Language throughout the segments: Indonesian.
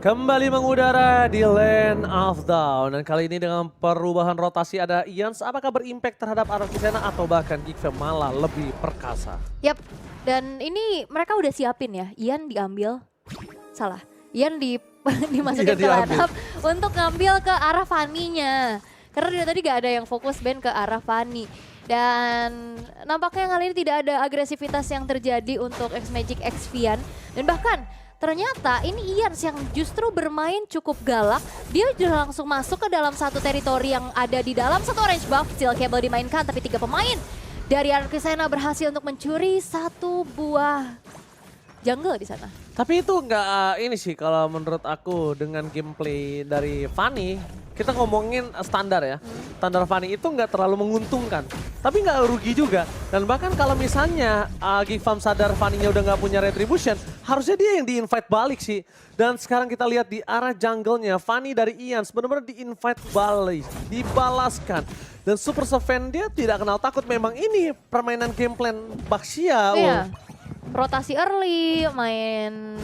Kembali mengudara di Land of Dawn. Dan kali ini dengan perubahan rotasi ada Ians. Apakah berimpact terhadap Arokisena atau bahkan Geekfam malah lebih perkasa? Yap, dan ini mereka udah siapin ya. Ian diambil, salah. Ian dimasukin ke line-up untuk ngambil ke arah Fanny-nya. Karena dari tadi gak ada yang fokus ban ke arah Fanny. Dan nampaknya kali ini tidak ada agresivitas yang terjadi untuk X-Magic X Vian. Dan bahkan ternyata ini Ians yang justru bermain cukup galak. Dia sudah langsung masuk ke dalam satu teritori yang ada di dalam satu orange buff. Steel Cable dimainkan tapi 3 pemain dari Arokisena berhasil untuk mencuri satu buah jungle di sana. Tapi itu nggak ini sih kalau menurut aku dengan gameplay dari Fanny. Kita ngomongin standar ya. Standar Fanny itu nggak terlalu menguntungkan. Tapi nggak rugi juga. Dan bahkan kalau misalnya Geekfam sadar Fanny-nya udah nggak punya retribution, harusnya dia yang di-invite balik sih. Dan sekarang kita lihat di arah jungle-nya, Fanny dari Ians benar-benar di-invite balik, dibalaskan. Dan Super Sven dia tidak kenal takut, memang ini permainan game plan Baxia. Iya, rotasi early, main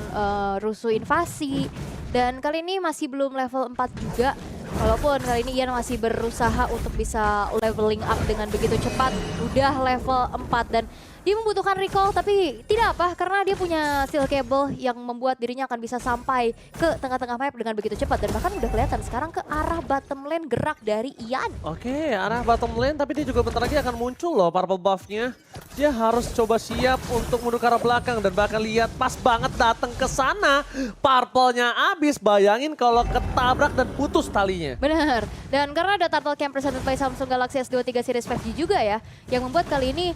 rusuh invasi. Dan kali ini masih belum level 4 juga. Walaupun kali ini Ian masih berusaha untuk bisa leveling up dengan begitu cepat. Udah level 4 dan dia membutuhkan recall tapi tidak apa karena dia punya steel cable yang membuat dirinya akan bisa sampai ke tengah-tengah map dengan begitu cepat. Dan bahkan udah kelihatan sekarang ke arah bottom lane gerak dari Ian. Oke, arah bottom lane tapi dia juga bentar lagi akan muncul loh purple buff-nya. Dia harus coba siap untuk menuju ke arah belakang dan bahkan lihat pas banget datang ke sana. Purple-nya habis, bayangin kalau ketabrak dan putus talinya. Benar, dan karena ada Turtle Camp presented by Samsung Galaxy S23 Series 5G juga ya, yang membuat kali ini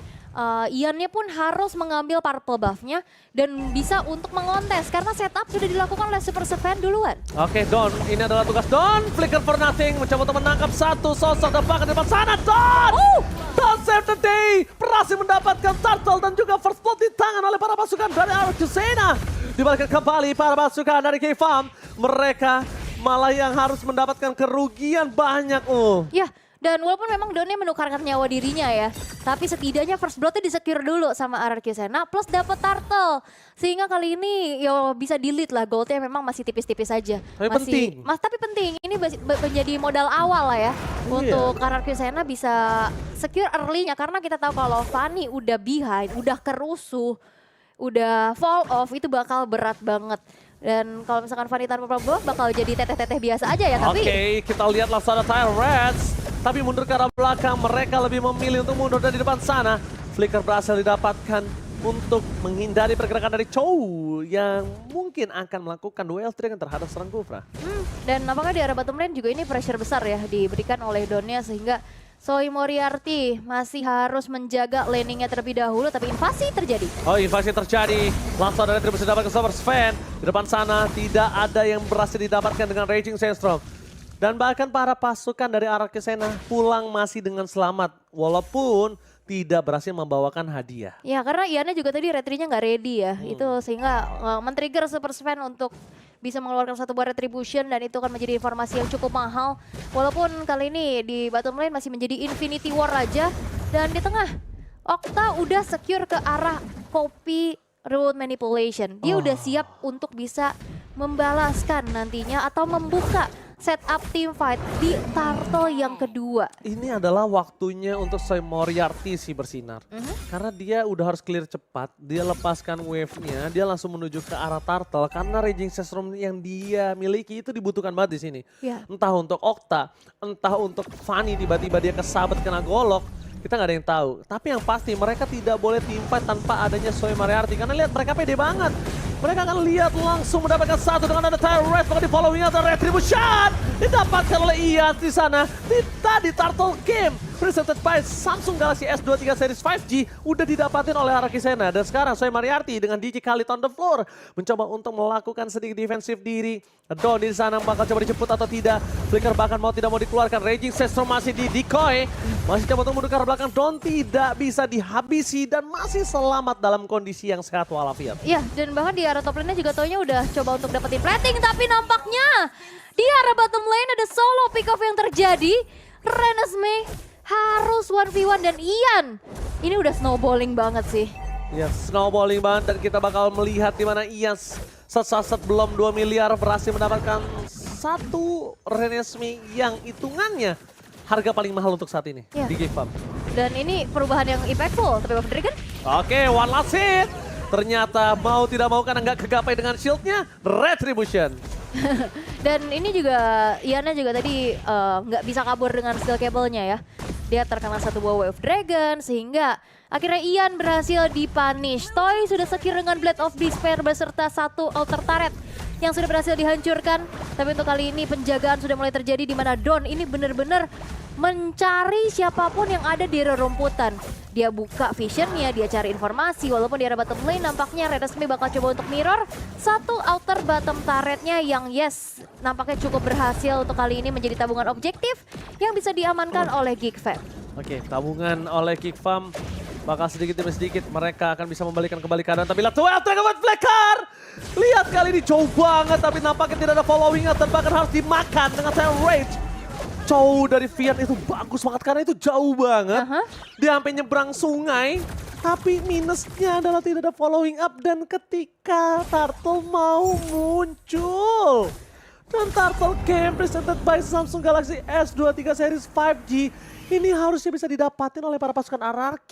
Ian-nya pun harus mengambil purple buff-nya dan bisa untuk mengontes karena setup sudah dilakukan oleh Super Sven duluan. Oke, Don, ini adalah tugas Don. Flicker for nothing, mencoba untuk menangkap satu sosok dan bahkan di depan sana. Don! Don save the day! Berhasil mendapatkan turtle dan juga first blood di tangan oleh para pasukan dari Arokisena. Dibalikkan kembali para pasukan dari Geekfam. Mereka malah yang harus mendapatkan kerugian banyak. Ya, dan walaupun memang Donnya menukarkan nyawa dirinya ya, tapi setidaknya first blood-nya di-secure dulu sama Arokisena plus dapat turtle. Sehingga kali ini ya bisa delete lah, goldnya memang masih tipis-tipis saja. Tapi penting. Tapi penting, ini menjadi modal awal lah ya. Untuk Arokisena bisa secure early-nya karena kita tahu kalau Fanny udah behind, udah kerusuh, udah fall off, itu bakal berat banget. Dan kalau misalkan Fanny tanpa problem bakal jadi teteh-teteh biasa aja ya. Tapi Oke, kita lihat laksana Tyrants. Tapi mundur ke arah belakang, mereka lebih memilih untuk mundur dari depan sana. Flicker berhasil didapatkan untuk menghindari pergerakan dari Chow yang mungkin akan melakukan duel trigger terhadap serang Kufra. Dan apakah di arah bottom lane juga ini pressure besar ya diberikan oleh Donnya sehingga Soy Moriarty masih harus menjaga laning-nya terlebih dahulu, tapi invasi terjadi. Oh, invasi terjadi. Langsung dari retribusi didapatkan Super Sven. Di depan sana tidak ada yang berhasil didapatkan dengan Raging Sandstorm. Dan bahkan para pasukan dari Arokisena pulang masih dengan selamat. Walaupun tidak berhasil membawakan hadiah. Ya, karena Iannya juga tadi retry-nya nggak ready ya. Itu sehingga men-trigger Super Sven untuk bisa mengeluarkan satu buah retribution dan itu akan menjadi informasi yang cukup mahal. Walaupun kali ini di bottom lane masih menjadi Infinity War aja. Dan di tengah, Okta udah secure ke arah copy road manipulation. Dia udah siap untuk bisa membalaskan nantinya atau membuka setup team fight di turtle yang kedua. Ini adalah waktunya untuk Soy Moriarty sih bersinar. Karena dia udah harus clear cepat, dia lepaskan wave-nya, dia langsung menuju ke arah turtle. Karena Raging Sandstorm yang dia miliki itu dibutuhkan banget di sini. Ya. Entah untuk Okta, entah untuk Fanny tiba-tiba dia kesabet kena golok. Kita nggak ada yang tahu. Tapi yang pasti mereka tidak boleh team fight tanpa adanya Soy Moriarty. Karena lihat mereka pede banget. Mereka akan lihat langsung mendapatkan satu dengan ada Tyrant. Maka di following ada Retribution. Didapatkan oleh Ian di sana. Di Turtle Game. Presented by Samsung Galaxy S23 Series 5G. Udah didapatin oleh Arokisena. Dan sekarang Soy Moriarty dengan DJ Khalid on the floor. Mencoba untuk melakukan sedikit defensif diri. Don di sana bakal coba dijemput atau tidak. Flicker bahkan mau tidak mau dikeluarkan. Raging Sandstorm masih di decoy. Masih coba untuk mundur ke arah belakang. Don tidak bisa dihabisi. Dan masih selamat dalam kondisi yang sehat walafiat. Iya, dan bahkan di arah top lane-nya juga taunya udah coba untuk dapetin plating. Tapi nampaknya di arah bottom lane ada solo pick off yang terjadi. Renesmee harus 1v1 dan Ian. Ini udah snowballing banget sih. Ya, snowballing banget dan kita bakal melihat di mana Ian set belum 2 miliar berhasil mendapatkan satu Renesmee yang hitungannya harga paling mahal untuk saat ini Ya. di Game Farm. Dan ini perubahan yang impactful, tapi Wave Dragon Oke, one last hit. Ternyata mau tidak mau karena nggak kegapai dengan shieldnya, Retribution. dan ini juga Iannya juga tadi nggak bisa kabur dengan skill cable-nya ya. Dia terkena satu buah Wave Dragon sehingga akhirnya Ian berhasil dipunish. Toy sudah secure dengan Blade of Despair beserta satu altar turret yang sudah berhasil dihancurkan. Tapi untuk kali ini penjagaan sudah mulai terjadi di mana Don ini benar-benar mencari siapapun yang ada di rerumputan. Dia buka visionnya, dia cari informasi. Walaupun di arah bottom lane nampaknya Renesmee bakal coba untuk mirror satu outer bottom turretnya yang nampaknya cukup berhasil untuk kali ini menjadi tabungan objektif yang bisa diamankan oleh Geekfam. Oke, tabungan oleh Geekfam bakal sedikit demi sedikit mereka akan bisa membalikan kembali keadaan. Tapi lihat buat Flicker. Lihat kali ini jauh banget tapi nampaknya tidak ada following up dan bahkan harus dimakan dengan saya Rage. Jauh dari Vian itu bagus banget karena itu jauh banget. Dia sampai nyebrang sungai. Tapi minusnya adalah tidak ada following up dan ketika Turtle mau muncul. Dan Turtle Game presented by Samsung Galaxy S23 series 5G. Ini harusnya bisa didapatin oleh para pasukan RRQ.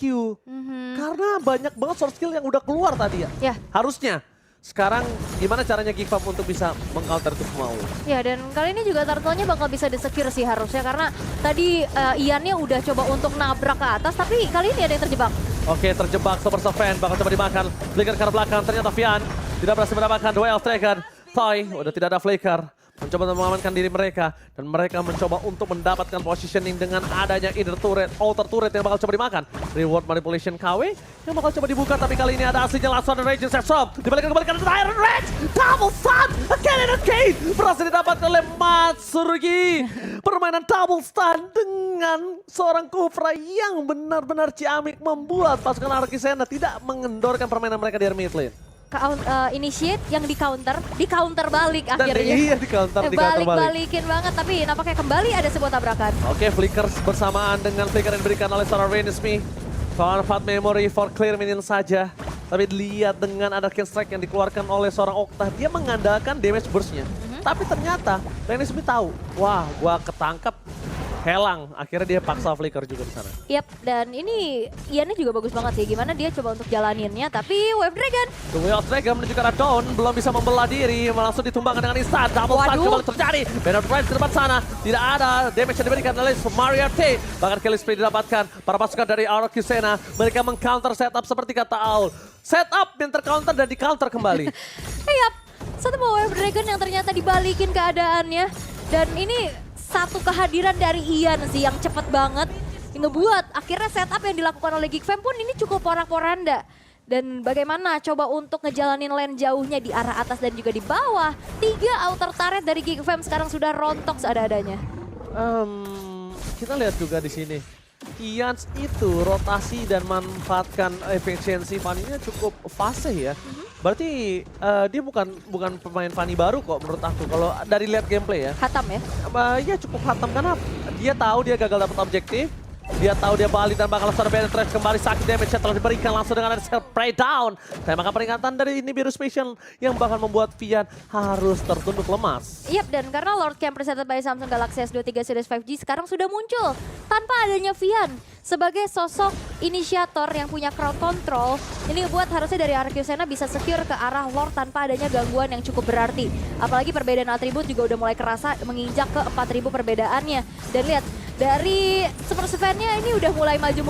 Karena banyak banget source skill yang udah keluar tadi ya. Harusnya. Sekarang gimana caranya Geekfam untuk bisa meng-counter itu semua? Ya dan kali ini juga turtle-nya bakal bisa di-secure sih harusnya. Karena tadi Ian-nya udah coba untuk nabrak ke atas tapi kali ini ada yang terjebak. Oke, terjebak Super Sven bakal coba dimakan. Flicker ke belakang, ternyata Vian tidak berhasil mendapatkan Duel Dragon. Toy udah tidak ada Flicker. Mencoba untuk mengamankan diri mereka dan mereka mencoba untuk mendapatkan positioning dengan adanya inner turret, outer turret yang bakal coba dimakan. Reward manipulation KW yang bakal coba dibuka tapi kali ini ada aslinya Last One Rage Shop. Dibalikan kembali ke Iron Rage, double stun, again and again berhasil didapatkan oleh Matsurugi. Permainan double stun dengan seorang Kufra yang benar-benar ciamik membuat pasukan Arkisena tidak mengendorkan permainan mereka di mid lane. Initiate yang di counter balik Dan akhirnya. iya di counter balik. Balikin banget tapi nampaknya kembali ada sebuah tabrakan. Oke, Flicker bersamaan dengan Flicker yang diberikan oleh seorang Renesmee. Seorang Fat Memory for clear minion saja. Tapi lihat dengan ada kill strike yang dikeluarkan oleh seorang Okta, dia mengandalkan damage burst-nya. Tapi ternyata Renesmee tahu, wah gua ketangkap. Helang, akhirnya dia paksa Flicker juga di sana. Yap, dan ini Iannya juga bagus banget sih. Gimana dia coba untuk jalaninnya, tapi Wave Dragon. Wave Dragon menuju ke arah Dawn, belum bisa membelah diri, langsung ditumbangkan dengan instan. Double stun kembali terjadi. Banner Price ke depan sana, tidak ada damage yang diberikan oleh Mario T. Bahkan kill spree didapatkan para pasukan dari Arkisena. Mereka meng-counter setup seperti kata Aul. Setup yang ter-counter dan di-counter kembali. Yap, satu Wave Dragon yang ternyata dibalikin keadaannya. Dan ini satu kehadiran dari Ian sih yang cepet banget ngebuat akhirnya setup yang dilakukan oleh Geekfam pun ini cukup porak-poranda. Dan bagaimana coba untuk ngejalanin lane jauhnya di arah atas dan juga di bawah. 3 outer turret dari Geekfam sekarang sudah rontok seadanya. Kita lihat juga di sini. Ian itu rotasi dan manfaatkan efisiensi Fanny-nya cukup fasih ya. Berarti dia bukan pemain Fanny baru kok menurut aku. Kalau dari lihat gameplay ya. Hatam ya? Iya cukup hatam karena dia tahu dia gagal dapat objektif. Dia tahu dia balik dan bakal langsung ada trash kembali. Sakit damage telah diberikan langsung dengan ada spray down. Tembakan peringatan dari ini biru special yang bakal membuat Vian harus tertunduk lemas. Yap, dan karena Lord Camp presented by Samsung Galaxy S23 series 5G sekarang sudah muncul tanpa adanya Vian sebagai sosok inisiator yang punya crowd control. Ini buat harusnya dari Arkisena bisa secure ke arah Lord tanpa adanya gangguan yang cukup berarti. Apalagi perbedaan atribut juga udah mulai kerasa menginjak ke 4000 perbedaannya. Dan lihat dari Super Sven-nya ini udah mulai maju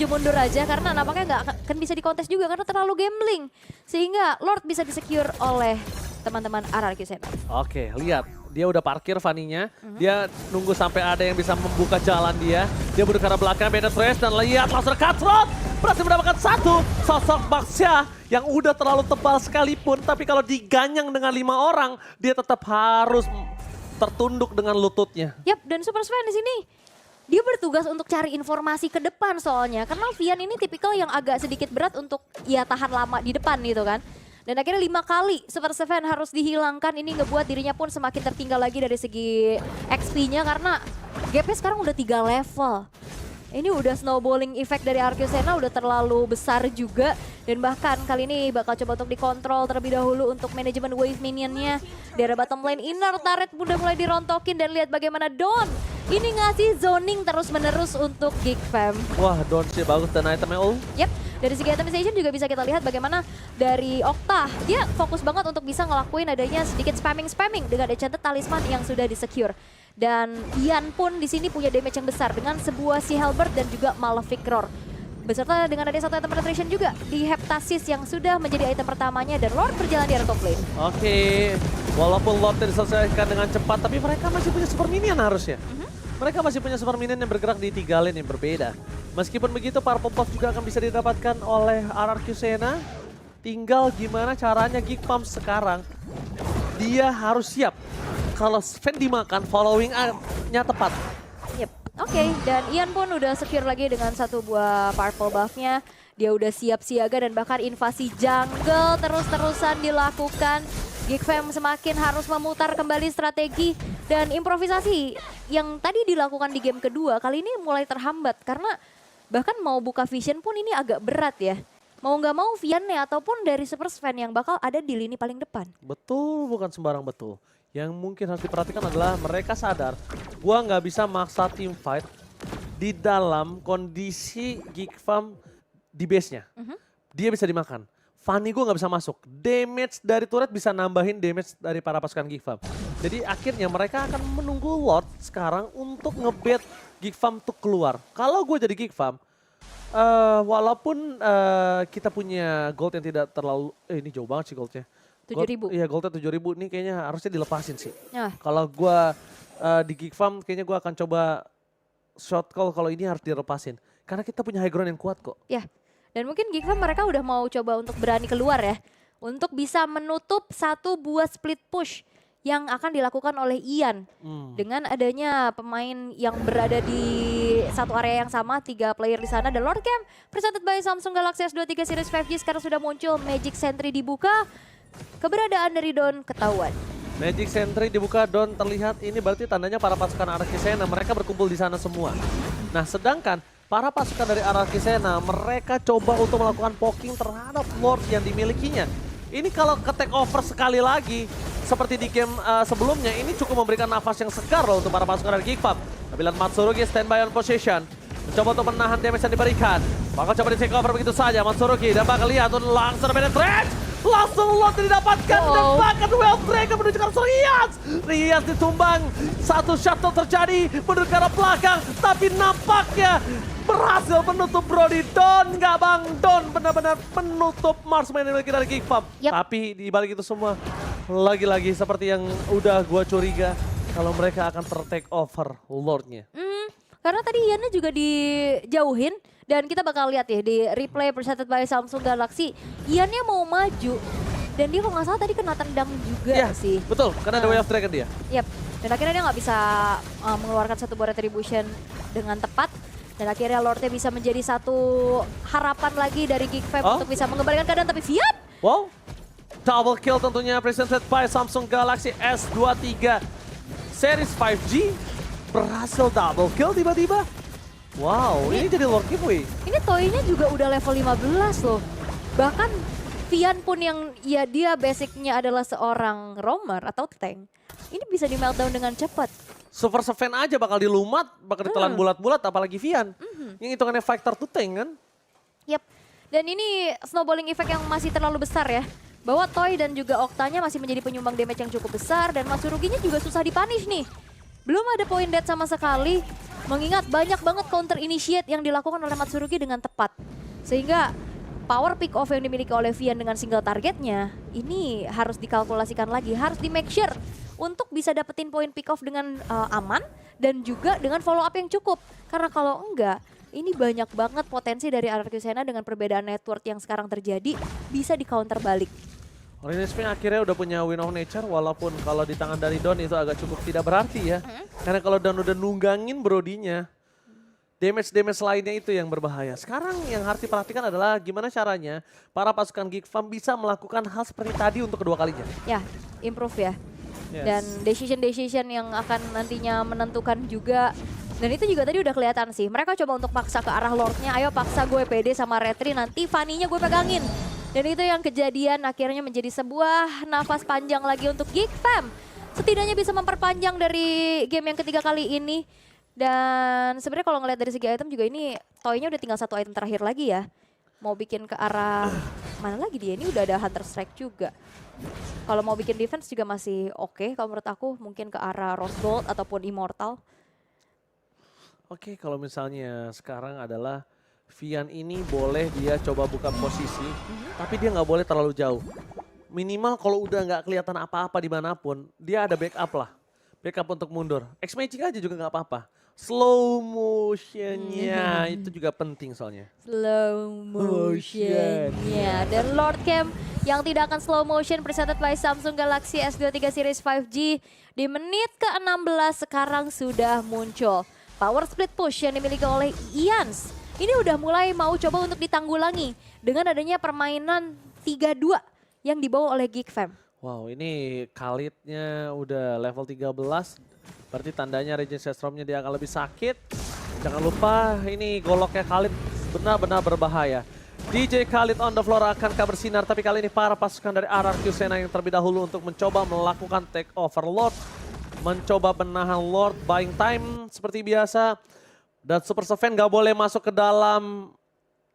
mundur aja karena nampaknya nggak akan bisa dikontes juga karena terlalu gambling. Sehingga Lord bisa disecure oleh teman-teman Arkisena. Oke, lihat. Dia udah parkir Fanny-nya. Dia nunggu sampai ada yang bisa membuka jalan dia. Dia bunuh ke arah belakang, Banner Trace dan lihat langsung cutthroat. Berhasil mendapatkan satu sosok Baxia yang udah terlalu tebal sekalipun. Tapi kalau diganyang dengan 5 orang, dia tetap harus tertunduk dengan lututnya. Yap, dan Super Sven di sini dia bertugas untuk cari informasi ke depan soalnya. Karena Vian ini tipikal yang agak sedikit berat untuk ya tahan lama di depan gitu kan. Dan akhirnya 5 kali Super Sven harus dihilangkan. Ini ngebuat dirinya pun semakin tertinggal lagi dari segi XP-nya. Karena gapnya sekarang udah 3 level. Ini udah snowballing effect dari Arkisena udah terlalu besar juga. Dan bahkan kali ini bakal coba untuk dikontrol terlebih dahulu untuk manajemen wave minionnya. Di area bottom lane inner turret udah mulai dirontokin dan lihat bagaimana Don ini ngasih zoning terus-menerus untuk Geek Fam. Wah, Don sih bagus dan itemnya ul. Yep, dari segi itemization juga bisa kita lihat bagaimana dari Okta, dia fokus banget untuk bisa ngelakuin adanya sedikit spamming dengan enchanted talisman yang sudah di-secure. Dan Ian pun di sini punya damage yang besar dengan sebuah Sea Halberd dan juga Malefic Roar. Beserta dengan ada satu item penetration juga di Heptasis yang sudah menjadi item pertamanya dan Lord berjalan di area top lane. Oke, walaupun Lord diselesaikan dengan cepat, tapi mereka masih punya super minion harusnya. Mereka masih punya super minion yang bergerak di 3 lane yang berbeda. Meskipun begitu, Purple Buff juga akan bisa didapatkan oleh RRQ Sena. Tinggal gimana caranya Geek Farm sekarang. Dia harus siap. Kalau Sven dimakan, following-nya tepat. Yep. Oke, dan Ian pun udah secure lagi dengan satu buah Purple Buff-nya. Dia udah siap siaga dan bahkan invasi jungle terus-terusan dilakukan. Geek Fam semakin harus memutar kembali strategi dan improvisasi yang tadi dilakukan di game kedua kali ini mulai terhambat karena bahkan mau buka vision pun ini agak berat ya. Mau nggak mau Vian-nya ataupun dari Super Sven yang bakal ada di lini paling depan. Betul, bukan sembarang betul. Yang mungkin harus diperhatikan adalah mereka sadar gua nggak bisa maksa team fight di dalam kondisi Geek Farm di base-nya. Dia bisa dimakan. Fanny gue nggak bisa masuk. Damage dari turret bisa nambahin damage dari para pasukan Geek Farm. Jadi akhirnya mereka akan menunggu Lord sekarang untuk ngebet Geek Farm untuk keluar. Kalau gue jadi Geek Farm, walaupun kita punya gold yang tidak terlalu, ini jauh banget sih goldnya. 7.000. Iya, goldnya 7.000 ini kayaknya harusnya dilepasin sih. Nah. Kalau gue di Geek Farm kayaknya gue akan coba short call kalau ini harus dilepasin. Karena kita punya high ground yang kuat kok. Ya, dan mungkin Geek Farm mereka udah mau coba untuk berani keluar ya. Untuk bisa menutup satu buah split push yang akan dilakukan oleh Ian. Dengan adanya pemain yang berada di satu area yang sama, 3 player di sana. The Lord Camp presented by Samsung Galaxy S23 Series 5G sekarang sudah muncul. Magic Sentry dibuka, keberadaan dari Don ketahuan. Magic Sentry dibuka, Don terlihat, ini berarti tandanya para pasukan RRQ Sena mereka berkumpul di sana semua. Nah sedangkan para pasukan dari RRQ Sena mereka coba untuk melakukan poking terhadap Lord yang dimilikinya. Ini kalau ke take over sekali lagi seperti di game sebelumnya, ini cukup memberikan nafas yang segar loh untuk para pasukan dari Geek Farm. Tapi lihat Matsurugi standby on position, mencoba untuk menahan damage yang diberikan. Bakal coba di take over begitu saja Matsurugi dan bakal lihat untuk langsung penetrate. Langsung Lord didapatkan dan bahkan Well Dragon menuju ke arah Riaz. Riaz ditumbang, satu shuttle terjadi menuju ke arah belakang. Tapi nampaknya berhasil menutup Brody. Don nggak bang, Don benar-benar menutup marksman yang dari Geek Farm. Tapi di balik itu semua, lagi-lagi seperti yang udah gua curiga, kalau mereka akan ter-take over Lordnya. Karena tadi Iannya juga dijauhin dan kita bakal lihat ya di replay presented by Samsung Galaxy. Iannya mau maju dan dia kalau nggak salah tadi kena tendang juga sih. Betul, karena ada Way of Dragon dia. Yap, dan akhirnya dia nggak bisa mengeluarkan satu buah retribution dengan tepat. Dan akhirnya Lordnya bisa menjadi satu harapan lagi dari Geek Fam untuk bisa mengembalikan keadaan. Tapi Vian! Wow, double kill tentunya presented by Samsung Galaxy S23 Series 5G. Berhasil double kill tiba-tiba. Wow, ini jadi Lord giveaway. Ini Toy-nya juga udah level 15 loh. Bahkan Vian pun yang ya dia basicnya adalah seorang roamer atau tank. Ini bisa di meltdown dengan cepat. Super Sven aja bakal dilumat, bakal ditelan bulat-bulat apalagi Vian. Yang hitungannya fighter to tank kan. Yap, dan ini snowballing effect yang masih terlalu besar ya. Bahwa Toy dan juga Oktanya masih menjadi penyumbang damage yang cukup besar dan Matsuruginya juga susah dipunish nih. Belum ada point dead sama sekali, mengingat banyak banget counter initiate yang dilakukan oleh Matsurugi dengan tepat. Sehingga power pick off yang dimiliki oleh Vian dengan single targetnya, ini harus dikalkulasikan lagi, harus di make sure untuk bisa dapetin point pick off dengan aman dan juga dengan follow up yang cukup. Karena kalau enggak, ini banyak banget potensi dari RRQ Sena dengan perbedaan network yang sekarang terjadi bisa di counter balik. Orange akhirnya udah punya Win of Nature, walaupun kalau di tangan dari Don itu agak cukup tidak berarti ya. Karena kalau Don udah nunggangin Brodinya, damage-damage lainnya itu yang berbahaya. Sekarang yang harus diperhatikan adalah gimana caranya para pasukan Geek Farm bisa melakukan hal seperti tadi untuk kedua kalinya. Ya, improve ya. Dan decision-decision yang akan nantinya menentukan juga Dan itu juga tadi udah kelihatan sih. Mereka coba untuk paksa ke arah Lordnya. Ayo paksa gue pede sama Retri, nanti Fanny-nya gue pegangin. Dan itu yang kejadian akhirnya menjadi sebuah nafas panjang lagi untuk Geek Fam. Setidaknya bisa memperpanjang dari game yang ketiga kali ini. Dan sebenarnya kalau ngeliat dari segi item juga ini Toy-nya udah tinggal satu item terakhir lagi ya. Mau bikin ke arah mana lagi dia? Ini udah ada Hunter Strike juga. Kalau mau bikin defense juga masih oke. Kalau menurut aku mungkin ke arah Rose Gold ataupun Immortal. Oke, kalau misalnya sekarang adalah Vian ini boleh dia coba buka posisi, tapi dia nggak boleh terlalu jauh. Minimal kalau udah nggak kelihatan apa-apa dimanapun, dia ada backup lah. Backup untuk mundur. X-Magic aja juga nggak apa-apa. Slow motionnya itu juga penting soalnya. Slow motionnya. Dan Lord Camp yang tidak akan slow motion presented by Samsung Galaxy S23 Series 5G. Di menit ke-16 sekarang sudah muncul. Power split push yang dimiliki oleh Ians. Ini udah mulai mau coba untuk ditanggulangi dengan adanya permainan 3-2 yang dibawa oleh Geek Fam. Wow, ini Khalid-nya udah level 13. Berarti tandanya Regen Sestromnya dia akan lebih sakit. Jangan lupa ini goloknya Khalid benar-benar berbahaya. DJ Khalid on the floor akankah bersinar, tapi kali ini para pasukan dari RRQ Sena yang terlebih dahulu untuk mencoba melakukan take over Lord. Mencoba menahan Lord, buying time seperti biasa. Dan Super Seven gak boleh masuk ke dalam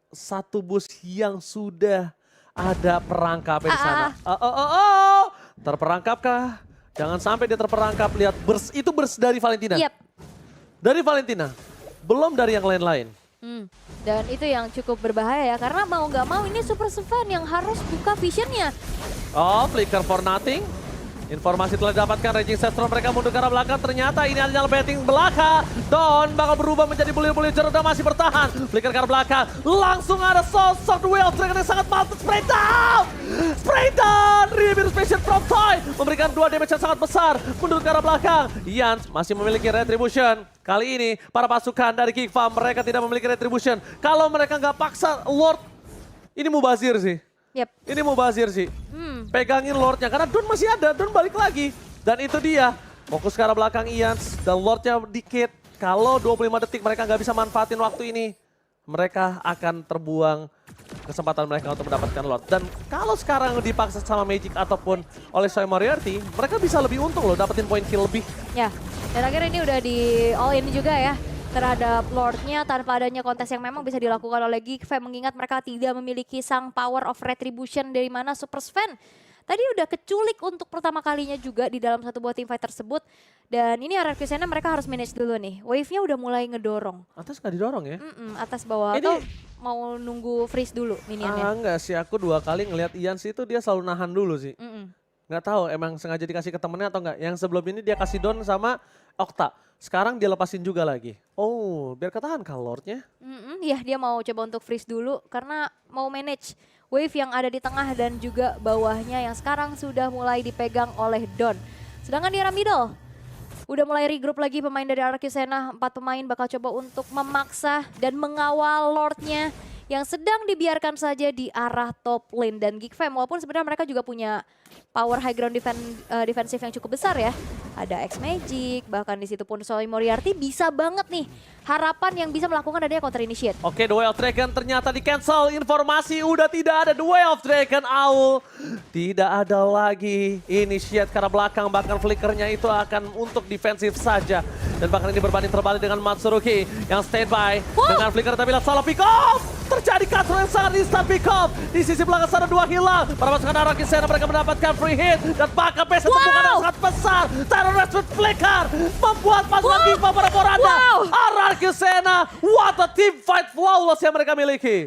satu bus yang sudah ada perangkapnya di sana. Terperangkapkah? Jangan sampai dia terperangkap. Lihat burst, itu burst dari Valentina. Yep. Dari Valentina, belum dari yang lain-lain. Dan itu yang cukup berbahaya ya, karena mau nggak mau ini Super Seven yang harus buka visionnya. Oh, flicker for nothing. Informasi telah didapatkan, Raging Setstrom mereka mundur ke arah belakang. Ternyata ini adalah betting belakang. Don bakal berubah menjadi bulir-bulir Jeroda masih bertahan. Flicker ke arah belakang. Langsung ada sosok Duel Dragon yang sangat mantap. Spray down! Spray down! Revirus Passion from Toy memberikan 2 damage yang sangat besar. Mundur ke arah belakang. Ians masih memiliki Retribution. Kali ini para pasukan dari Geek Fam mereka tidak memiliki Retribution. Kalau mereka nggak paksa Lord, ini mubazir sih. Yep. Ini mubazir sih. Pegangin Lordnya karena Don masih ada, Don balik lagi. Dan itu dia, fokus ke arah belakang Ians dan Lordnya dikit. Kalau 25 detik mereka nggak bisa manfaatin waktu ini, mereka akan terbuang kesempatan mereka untuk mendapatkan Lord. Dan kalau sekarang dipaksa sama Magic ataupun oleh Soy Moriarty, mereka bisa lebih untung loh, dapetin poin kill lebih. Ya, dan akhirnya ini udah di all in juga ya terhadap Lordnya tanpa adanya kontes yang memang bisa dilakukan oleh Geek Fam, mengingat mereka tidak memiliki sang power of retribution dari mana Super Sven tadi udah keculik untuk pertama kalinya juga di dalam satu buah teamfight tersebut. Dan ini RRQ Sena mereka harus manage dulu nih. Wave-nya udah mulai ngedorong. Atas nggak didorong ya? Atas bawah Ini... atau mau nunggu freeze dulu minionnya? Enggak sih, aku 2 kali ngelihat Ians itu dia selalu nahan dulu sih. Nggak tahu emang sengaja dikasih ke temennya atau enggak. Yang sebelum ini dia kasih down sama Okta. Sekarang dia lepasin juga lagi. Oh, biar ketahan kah Lordnya? Iya, dia mau coba untuk freeze dulu karena mau manage wave yang ada di tengah dan juga bawahnya yang sekarang sudah mulai dipegang oleh Don. Sedangkan di arah middle, udah mulai regroup lagi pemain dari RRQ Sena. 4 pemain bakal coba untuk memaksa dan mengawal Lordnya yang sedang dibiarkan saja di arah top lane. Dan Geek Fam walaupun sebenarnya mereka juga punya power high ground defensif yang cukup besar ya. Ada X-Magic, bahkan di situ pun Soy Moriarty bisa banget nih harapan yang bisa melakukan adanya counter initiate. Oke, Duel of Dragon ternyata di cancel. Informasi udah tidak ada Duel of Dragon Owl. Tidak ada lagi initiate karena belakang, bahkan flickernya itu akan untuk defensif saja. Dan bahkan ini berbanding terbalik dengan Matsuruki yang standby dengan flicker tapi lihat salah pick off. Terjadi control yang sangat instant pick off. Di sisi belakang sana 2 hilang. Para pasukan RRQ Sena mereka mendapatkan free hit. Dan bahkan base temukan yang sangat besar. Terrorist with flicker membuat pasukan Geek Fam pada poranda. RRQ Sena, what a team fight flawless yang mereka miliki.